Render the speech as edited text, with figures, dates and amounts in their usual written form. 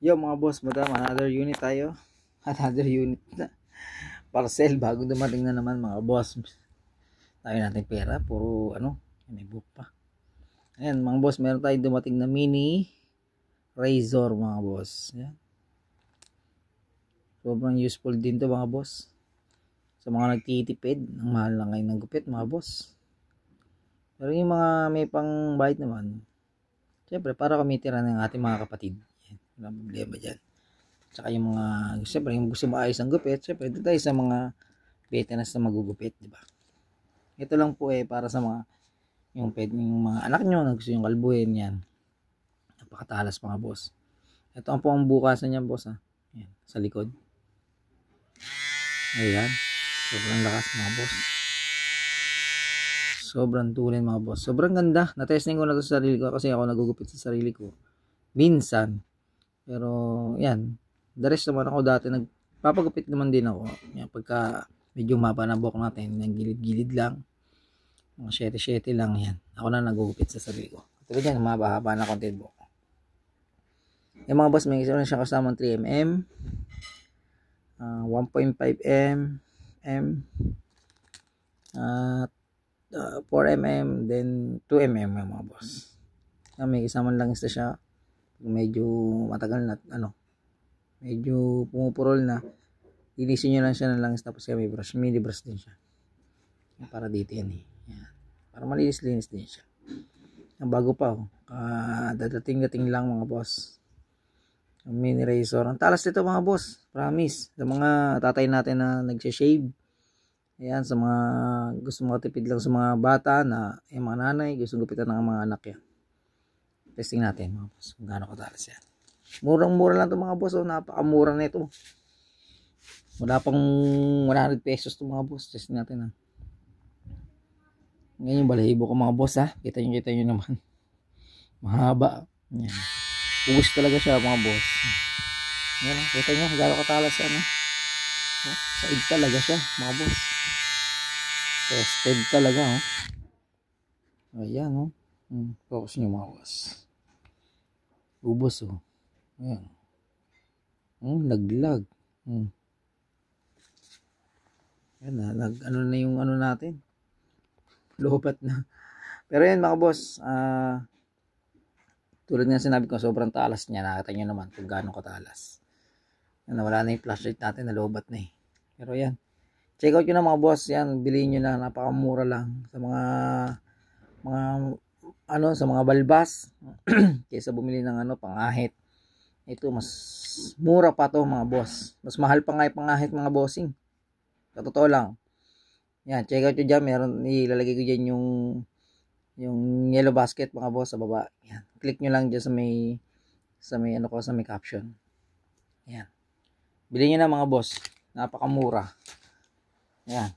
Yo mga boss, madam, another unit tayo. Another unit na. Parcel, bago dumating na naman mga boss. Tayo natin pera, puro ano, may book pa. Ayan mga boss, meron tayong dumating na mini razor mga boss. Ayan. Sobrang useful din to mga boss. Sa mga nagtitipid, ang mahal lang ngayon ng gupit mga boss. Pero yung mga may pang bayad naman, syempre para kumitira ng ating mga kapatid. Ayan, walang problema dyan. Tsaka yung mga, siyempre yung gusto maayos ang gupit, siyempre dito tayo sa mga veterans na magugupit, di ba? Ito lang po para sa mga yung mga anak nyo na gusto yung kalbuhin yan. Napakatalas mga boss. Ito ang po ang bukasan niya boss ha. Ayan, sa likod. Ayan. Sobrang lakas mga boss. Sobrang tulin mga boss. Sobrang ganda. Na-testing ko na to sa sarili ko kasi ako nagugupit sa sarili ko. Minsan. Pero yan. The rest naman ako dati nagpapagupit naman din ako. Yan, pagka medyo mapa na buhok natin, yung gilid-gilid lang. Mga 7-7 lang yan. Ako na nagugupit sa sarili ko. Tulad yan, mahaba na konti buhok. Yung mga boss, may isa na siya kasamang 3mm, 1.5mm, at 4mm, then 2mm mga boss. May kasamang langis na siya. Medyo matagal na, medyo pumupurol na, ilisin nyo lang siya ng langis tapos may brush, mini brush din siya para dito yan yan. Para malinis-linis din siya. Ang bago pa dadating lang mga boss, ang mini razor. Ang talas nito mga boss, promise, sa mga tatay natin na nagsha-shave, ayan, sa mga gusto makatipid lang sa mga bata na yung mga nanay gusto gupitan ng mga anak yan. Testing natin mga boss kung gaano katalas yan. Murang-mura lang ito mga boss. Napakamura na ito. Wala pang 100 pesos ito mga boss. Testing natin Ngayon yung balahibo ko mga boss Kita nyo naman. Mahaba. Yan. Ubus talaga siya mga boss. Yan kita nyo. Gano'ng katalas yan Said talaga siya mga boss. Tested talaga Ayan focus nyo mga boss. Ubos ayan. Laglag. Yan ano na yung natin. Lobat na. Pero yan mga boss, tulad nga sinabi ko, sobrang talas niya. Nakita nyo naman kung gaano katalas. Wala na yung flashlight natin, nalobat na Pero yan. Check out nyo na mga boss. Yan, bilhin nyo na. Napakamura lang. Sa mga sa mga balbas kaysa bumili ng pangahit. Ito mas mura pa to mga boss. Mas mahal pa nga yung pangahit mga bossing. Sa totoo lang. Yan, check out nyo dyan. Meron, ilalagay ko dyan yung yellow basket mga boss sa baba. Yan. Click nyo lang dyan sa may sa may caption. Yan. Bilhin nyo na mga boss. Napakamura. Yan.